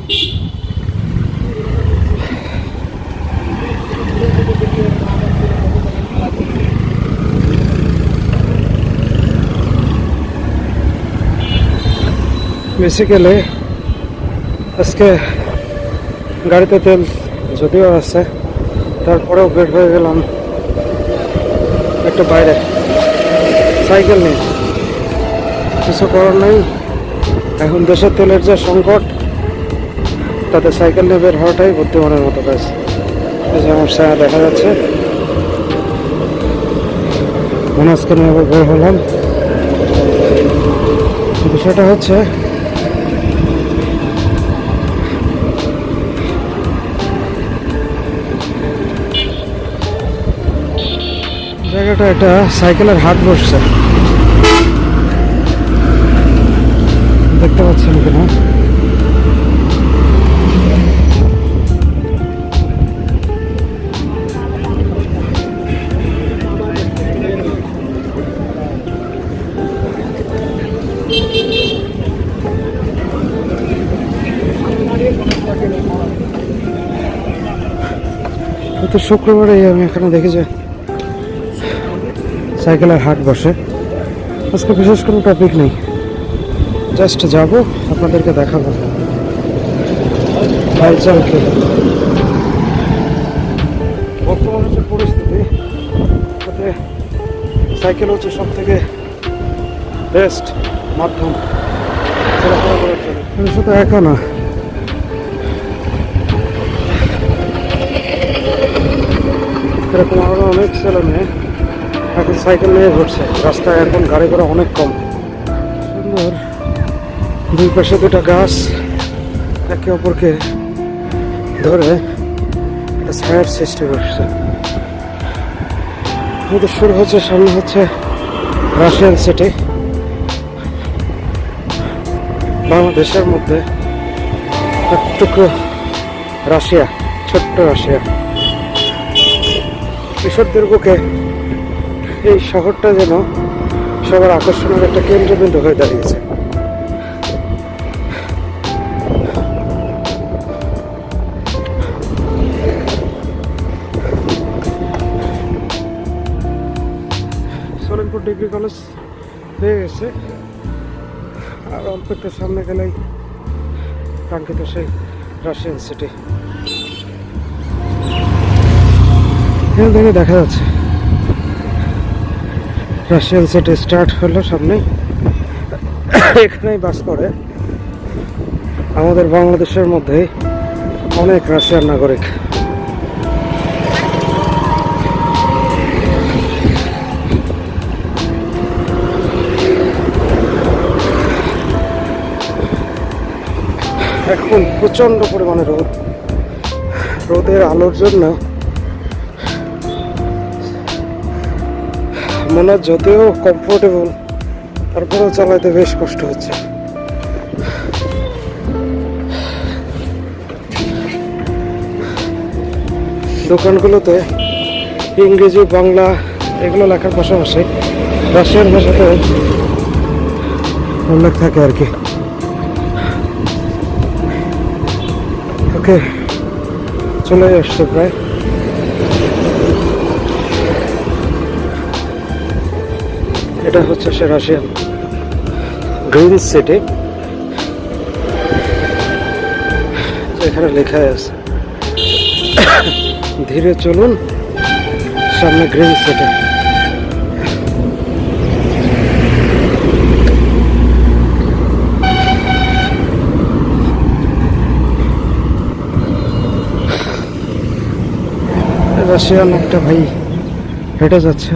Basically আজকে গাড়িতে তেল যদিও আছে, তারপরেও বের হয়ে গেলাম একটু বাইরে সাইকেল নিয়ে। কিছু করার নেই, এখন দেশের তেলের যে সংকট, তাতে সাইকেল নিয়ে বের হওয়াটাই বুদ্ধিমানের মতো কাজ। এই যে আমার ছায়া দেখা যাচ্ছে, মনাজকে নিয়ে আবার বের হলাম। বিষয়টা হচ্ছে জায়গাটা একটা সাইকেলের হাট বসছে, দেখতে পাচ্ছেন কিনা। প্রতি শুক্রবারে আমি এখানে দেখি যে সাইকেলের হাট বসে। আজকে বিশেষ কোনো টপিক নেই, জাস্ট যাব, আপনাদেরকে দেখাবো হালচাল কি। বর্তমানে যে পরিস্থিতি, তাতে সাইকেল হচ্ছে সব থেকে বেস্ট মাধ্যম চলাফেরা করার জন্য। আমি শুধু একা না, এরকম আরও অনেক ছেলে মেয়ে এখন সাইকেল নিয়ে ঘুরছে। রাস্তায় এখন গাড়ি ঘোড়া অনেক কম। সুন্দর দুই পাশে দুটা গাছ একে অপরকে ধরে একটা ছায়ার সৃষ্টি করছে। আমাদের শুরু হচ্ছে, সামনে হচ্ছে রাশিয়ান সিটি, বাংলাদেশের মধ্যে এক টুকরো রাশিয়া, ছোট্ট রাশিয়া। কিশোরদের বুকে এই শহরটা যেন সবার আকর্ষণের একটা কেন্দ্রবিন্দু হয়ে দাঁড়িয়েছে। সলেমপুর ডিগ্রি কলেজ হয়ে গেছে, আর অল্প একটু সামনে গেলেই কাঙ্ক্ষিত সেই রাশিয়ান সিটি। এখান থেকে দেখা যাচ্ছে রাশিয়ান সিটি স্টার্ট হলো সামনে। এখানেই বাস করে আমাদের বাংলাদেশের মধ্যে অনেক রাশিয়ান নাগরিক। এখন প্রচন্ড পরিমাণে রোদ, রোদের আলোর জন্য মনে যদিও কমফোর্টেবল, তারপরেও চালাতে বেশ কষ্ট হচ্ছে। দোকানগুলোতে ইংরেজি, বাংলা এগুলো লেখার পাশাপাশি রাশিয়ান ভাষাতে উল্লেখ থাকে আর কি। ওকে, চলে আসছে প্রায়। এটা হচ্ছে সে রাশিয়ান গ্রিন সিটি, এখানে লেখা আছে ধীরে চলুন, সামনে গ্রিন সিটি। রাশিয়ান একটা ভাই হেঁটে যাচ্ছে,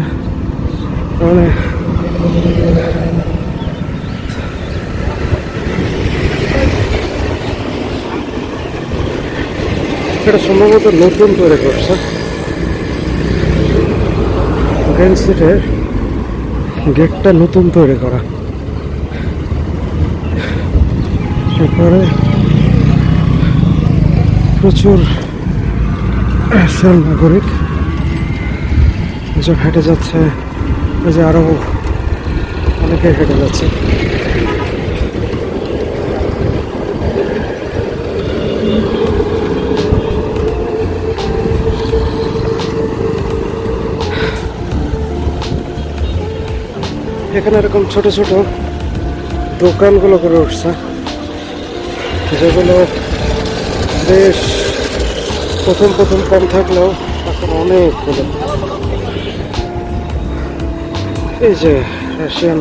মানে এটা সম্ভবত নতুন তৈরি করছে। গ্রিন সিটির গেটটা নতুন তৈরি করা। এরপরে প্রচুর রাশিয়ান নাগরিক যে হেঁটে যাচ্ছে, এই যে আরো অনেকে হেঁটে যাচ্ছে। এখানে এরকম ছোট ছোট দোকানগুলো করে উঠছে, যেগুলো বেশ প্রথম প্রথম কম থাকলেও এখন অনেকগুলো। এই যে রাশিয়ান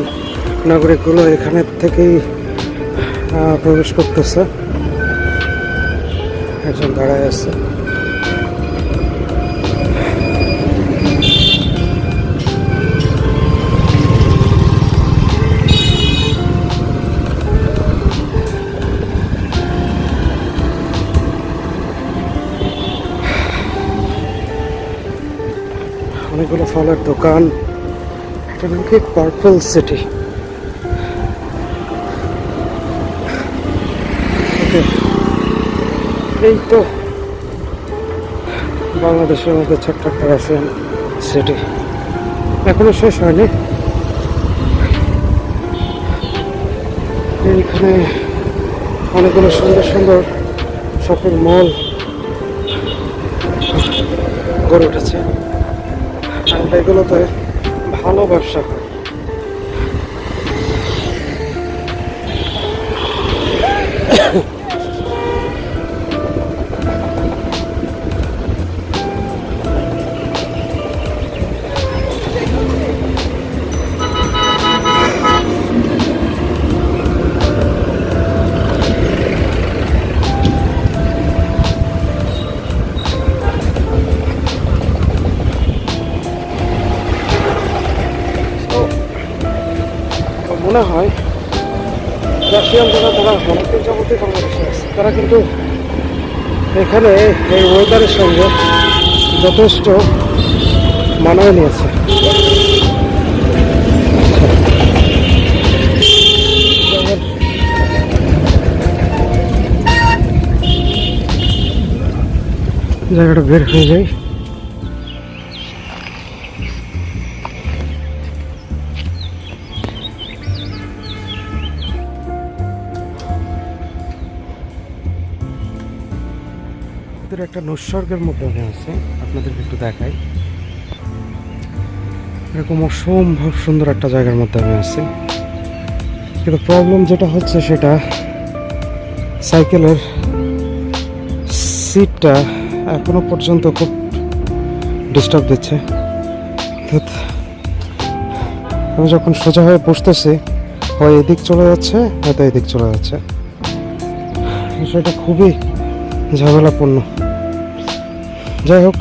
নাগরিকগুলো এখানে থেকেই প্রবেশ করতেছে। একজন দাঁড়ায় আছে। অনেকগুলো ফলের দোকান। এটা নাকি পার্পল সিটি। এই তো বাংলাদেশের মধ্যে ছোট্ট একটা রাশিয়ান সিটি, এখনো শেষ হয়নি। এইখানে অনেকগুলো সুন্দর সুন্দর শপিং মল গড়ে উঠেছে, আর এগুলোতে ভালো ব্যবসা হয়। মনে হয় রাশিয়ান যারা তারা অনেকদিন যাবতীয় বাংলাদেশে আছে, তারা কিন্তু এখানে এই ওয়েদারের সঙ্গে যথেষ্ট মানায় নিয়েছে। জায়গাটা বের হয়ে যায়। একটা নৈসর্গের মধ্যে আমি আছি, আপনাদেরকে একটু দেখাই। এরকম অসম্ভব সুন্দর একটা জায়গার মধ্যে আমি আছি, কিন্তু প্রবলেম যেটা হচ্ছে সেটা সাইকেলের সিটটা এখনো পর্যন্ত খুব ডিস্টার্ব দিচ্ছে। আমি যখন সোজা হয়ে বসতেছি, হয় এদিক চলে যাচ্ছে হয়তো এদিক চলে যাচ্ছে। সেটা খুবই ঝামেলাপূর্ণ। যাই হোক,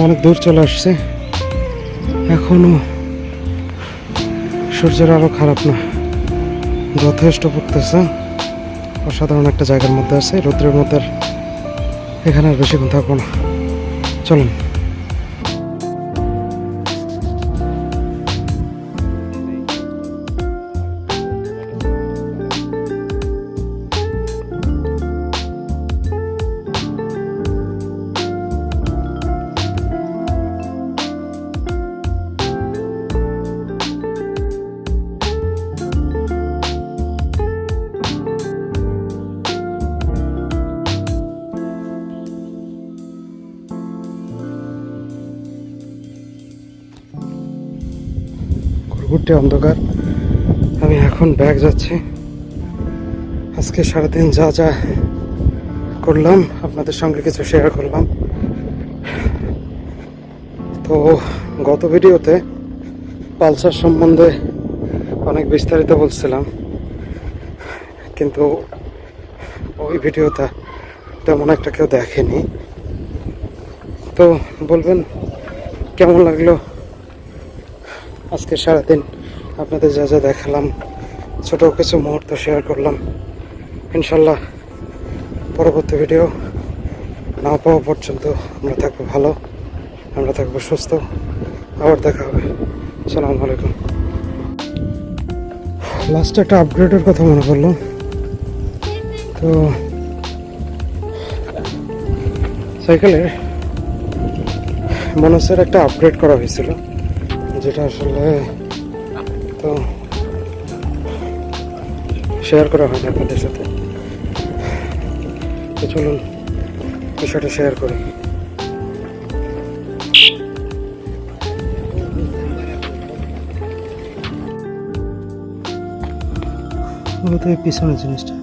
অনেক দূর চলে আসছে, এখনো সূর্যের আলো খারাপ না, যথেষ্ট পড়তেছে। অসাধারণ একটা জায়গার মধ্যে আছে, রৌদ্রের মধ্যে এখানে আর বেশিক্ষণ থাকবো না, চলুন। ঘুরতে অন্ধকার। আমি এখন ব্যাগ যাচ্ছি। আজকে সারাদিন যা যা করলাম আপনাদের সঙ্গে কিছু শেয়ার করলাম। তো গত ভিডিওতে পালসার সম্বন্ধে অনেক বিস্তারিত বলছিলাম, কিন্তু ওই ভিডিওটা তেমন একটা কেউ দেখেনি। তো বলবেন কেমন লাগলো আজকে সারাদিন আপনাদের যা যা দেখালাম, ছোট কিছু মুহূর্ত শেয়ার করলাম। ইনশাল্লাহ পরবর্তী ভিডিও না পাওয়া পর্যন্ত আমরা থাকবো ভালো, আমরা থাকবো সুস্থ। আবার দেখা হবে। আসসালামু আলাইকুম। লাস্টে একটা আপগ্রেডের কথা মনে পড়লো। তো সাইকেলের বোনাসের একটা আপগ্রেড করা হয়েছিল, যেটা আসলে তো শেয়ার করা হয়নি আপনাদের সাথে। তো চলুন বিষয়টা শেয়ার করি। মূলত এই পিছনের জিনিসটা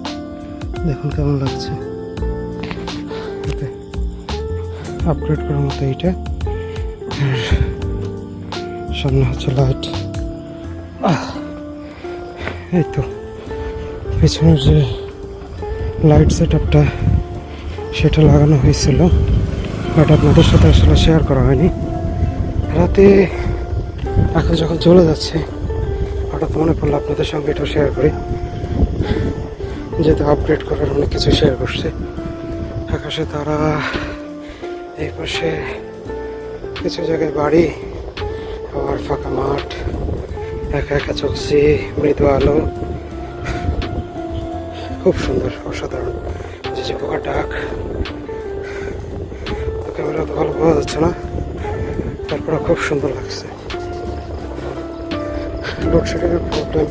দেখুন কেমন লাগছে। আপগ্রেড করার মতো এইটা, আর সামনে হচ্ছে লাইট। এই তো পিছনের যে লাইট সেট আপটা সেটা লাগানো হয়েছিল, বাট আপনাদের সাথে আসলে শেয়ার করা হয়নি। রাতে এখন যখন চলে যাচ্ছে হঠাৎ মনে পড়লো আপনাদের সঙ্গে এটা শেয়ার করি, যেহেতু আপগ্রেড করার অনেক কিছু শেয়ার করছে। আকাশে তারা, এই পাশে কিছু জায়গায় বাড়ি, আবার ফাঁকা মাঠ, একা একা চলছে মৃদু আলো, খুব সুন্দর, অসাধারণ। যে পোকা ডাক, তো ক্যামেরা তো ভালো পাওয়া যাচ্ছে না, তারপরে খুব সুন্দর লাগছে। লোডশেডিংয়ের প্রবলেম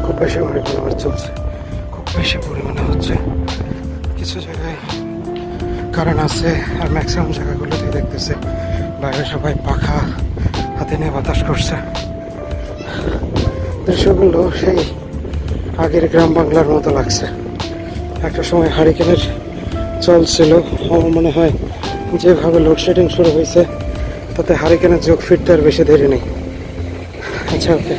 খুব বেশি পরিমাণে চলছে, খুব বেশি পরিমাণে হচ্ছে। কিছু জায়গায় কারেন্ট আছে, আর ম্যাক্সিমাম জায়গাগুলোতে দেখতেছে বাইরে সবাই পাখা হাতে নিয়ে বাতাস করছে। দৃশ্যগুলো সেই আগের গ্রাম বাংলার মতো লাগছে। একটা সময় হারিকেনের চল ছিল, আমার মনে হয় যেভাবে লোডশেডিং শুরু হয়েছে তাতে হারিকেনের যুগ ফিরতে আর বেশি দেরি নেই। আচ্ছা, ওকে।